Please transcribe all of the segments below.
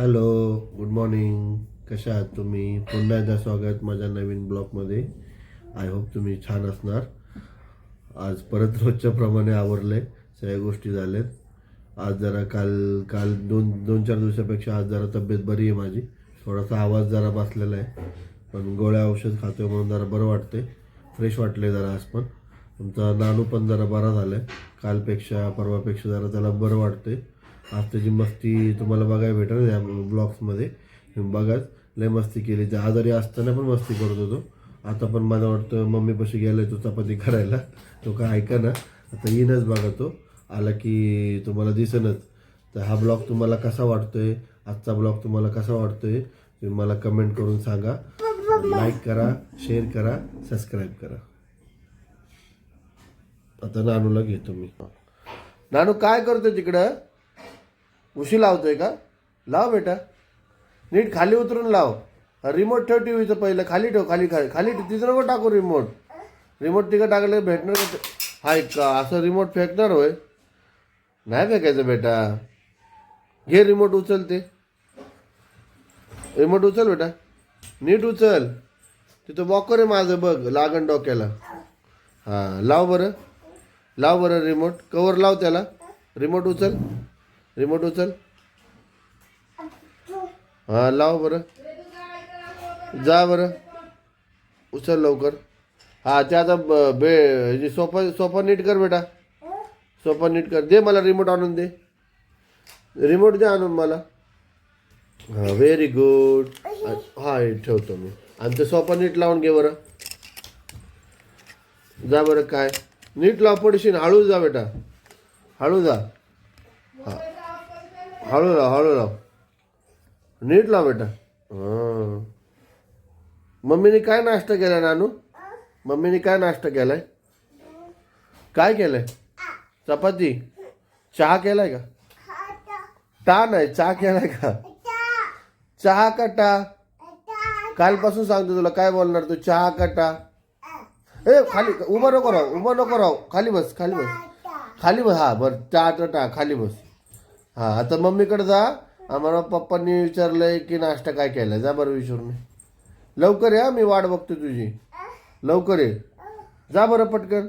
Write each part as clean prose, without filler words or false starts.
Hello, good morning. कशा आहात तुम्ही? पुन्हा एकदा स्वागत माझ्या नवीन ब्लॉगमध्ये. आय होप तुम्ही छान असणार. आज परत रोजच्या प्रमाणे आवरले, सगळ्या गोष्टी झाल्यात. आज जरा काल काल दोन दोन चार दिवसापेक्षा आज जरा तब्येत बरी आहे माझी. थोडासा आवाज जरा बसलेला आहे, पण गोळ्या औषध खातोय म्हणून जरा बरं वाटते. फ्रेश वाटले जरा आज. पण तुमचा नानू पण जरा बरा झाला आहे. कालपेक्षा परवापेक्षा जरा त्याला बरं वाटते. आज त्याची मस्ती तुम्हाला बघायला भेटेल या ब्लॉग्समध्ये. बघाच लय मस्ती केली. ते आजारी असताना पण मस्ती करत होतो. आता पण मला वाटतं मम्मीपाशी गेलाय तो चपाती करायला. तो काय ऐका ना, आता येईनच बघा. तो आला की तुम्हाला दिसेनच. तर हा ब्लॉग तुम्हाला कसा वाटतोय, आजचा ब्लॉग तुम्हाला कसा वाटतोय तुम्ही मला कमेंट करून सांगा. लाईक करा, शेअर करा, सबस्क्राईब करा. आता नानूला घेतो मी. नानू काय करतोय तिकडं? उशी लावतोय का? लाव बेटा, नीट खाली उतरून लाव. रिमोट ठेव टीव्हीचं. पहिलं खाली ठेव, खाली खाली खाली तिथं नको टाकू रिमोट. रिमोट तिकडे टाकलं भेटणार का? हाय का असं रिमोट फेकणार होय? नाही फेकायचं बेटा. घे रिमोट, उचल. ते रिमोट उचल बेटा, नीट उचल. तिथं वॉकर आहे माझं बघ, लागण डोक्याला. हां लाव बरं, लाव बरं रिमोट. कवर लाव त्याला. रिमोट उचल, रिमोट उचल. हां लाव बरं. जा बरं, उचल लवकर. हां ते आता सोफा सोफा नीट कर बेटा. सोफा नीट कर. दे मला रिमोट आणून दे. रिमोट दे आणून मला. हां व्हेरी गुड. हां हे ठेवतो मी. आणि ते सोफा नीट लावून घे बरं. जा बरं. काय नीट लाव, पडशील. हळू जा बेटा, हळू जा. हां हळू लाव, हळू लाव. नीट लाव बेटा. हां. मम्मीने काय नाश्ता केलाय नानू? मम्मीने काय नाश्ता केलाय? काय केलंय? चपाती. चहा केलाय का? टा नाही, चहा केलाय का? चहा का टा? कालपासून सांगतो तुला, काय बोलणार तू? चहा का टा? ए खाली उभं नको राहू, उभं नको राहू. खाली बस, खाली बस, खाली बस. हा बरं, टा टा खाली बस. हा आता मम्मीकडे जा. आम्हाला पप्पांनी विचारलंय की नाश्ता काय केलाय. जा बरं विचारून. लवकर या, मी वाट बघतो तुझी. लवकर ये, जा बरं पटकन.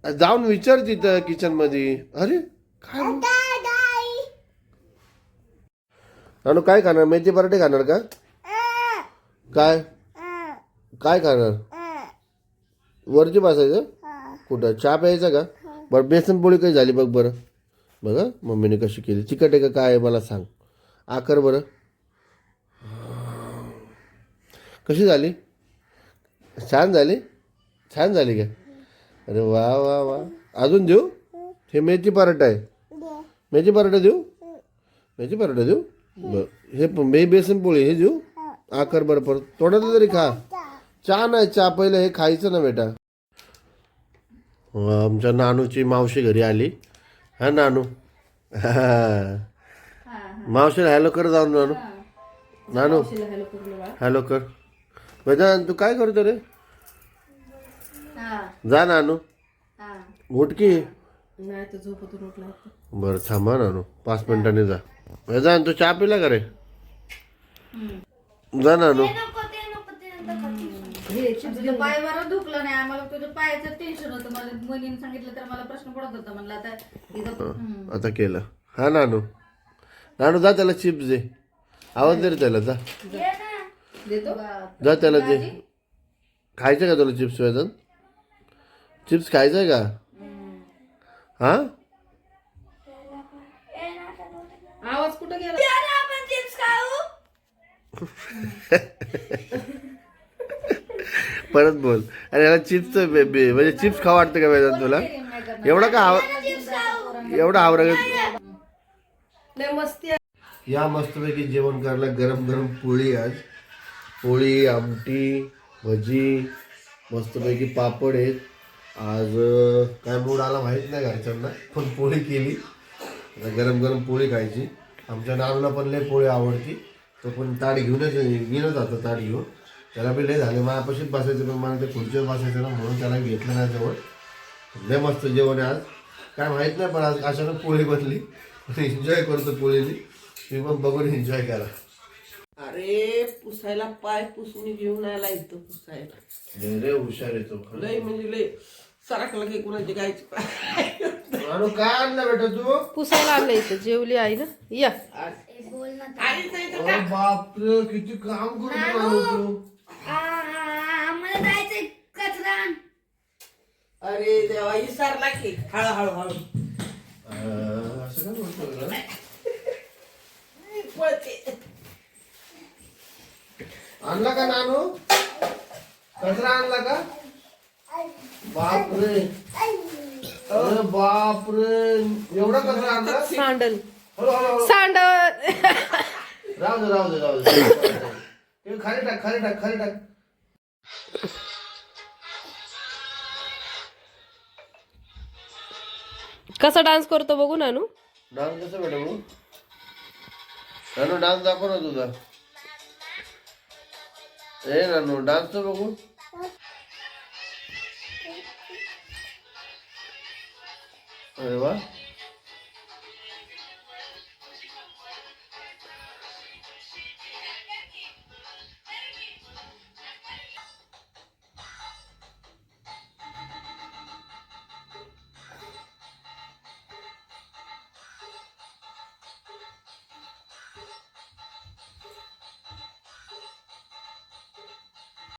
जाऊन विचार तिथं किचन मध्ये. अरे काय नानू, काय खाणार? मेथी पराठे खाणार का? काय काय खाणार? वरती बसायचं कुठं? चहा प्यायचा का? बरं बेसन पोळी काही झाली बघ बरं. बघा मम्मीने कशी केली. तिखट आहे का काय आहे मला सांग. आकर बरं. कशी झाली? छान झाली? छान झाली का? अरे वा वा वा. अजून देऊ? हे मेथी पराठा आहे. मेथी पराठा देऊ? मेथी पराठा देऊ? बरं हे बेसन पोळी हे देऊ? आकर बरं. परत थोडं तरी खा. चहा नाही, चहा पहिलं हे खायचं ना बेटा. आमच्या नानूची मावशी घरी आली. हा नानू. मावशीला हॅलो कर जाऊन. नानू, नानू हॅलो कर. वेदांत तू काय करतो रे? जा नानू, उठकी. बरं थांबा नानू, 5 मिनिटांनी जा. वेदांत तू चहा पिला का रे? जा नानू. पायावर दुखलं नाही आम्हाला. तुझं पायाचं टेन्शन होतं. मला मुलीने सांगितलं तर मला प्रश्न पडत होता. म्हणलं आता आता केलं. हा नानू, नानू जा त्याला चिप्स दे. आवाज दे रे त्याला. जा देतो. जा त्याला दे. खायचं का तुला चिप्स? वेदन चिप्स खायचंय का? हा आवाज कुठं गेला? परत बोल. अरे याला चिप्स म्हणजे चिप्स खावं वाटतं का वेदन तुला? एवढा का एवढा आवरा? या मस्तपैकी जेवण करायला. गरम गरम पोळी. आज पोळी, आमटी, भजी, मस्तपैकी पापड आहेत. आज काय मूड आला माहीत नाही घरच्यांना, पण पोळी केली. आता गरम गरम पोळी खायची. आमच्या नानूला पण लय पोळी आवडती. तो पण ताट घेऊनच जातो. ताट घेऊन त्याला बी लय झाले. माझ्यापाशीच बसायचं, पण मला ते खुर्चीवर बसायचं ना, म्हणून त्याला घेतलं नाही जवळ. लय मस्त जेवण आहे आज. काय माहीत नाही, पण आज अचानक पोळी बनली. एन्जॉय करतो पोळीने. मी पण बघून एन्जॉय करा. अरे पुसायला पाय पुसून घेऊन आला इथं पुसायला. लय हुशार येतो. लय म्हणजे लय सरकला की कुणाची गायची पाय. अनु काय आणलं बेटा तू? पुसायला आणलं इथं. जेवली आई ना. या आलीच नाही तर अरे बापरे किती काम करतो अनु तू. आम्हाला जायचंय कचरा. अरे देवा विसरला की हळू हळू असं काय बोलतो बेटा? पळते. आणला का नानू? कचरा आणला का? बापरे अरे बापरे एवढा कचरा आणला? सांडल हळू हळू हळू. सांडल. राहू दे ते खाली टाक. कसा डान्स करतो बघू नानू. डान्स कसं बेटा भाऊ? नानू डान्स दाखव ना तुझा. ए नानू डान्स तर बघू. अरे वा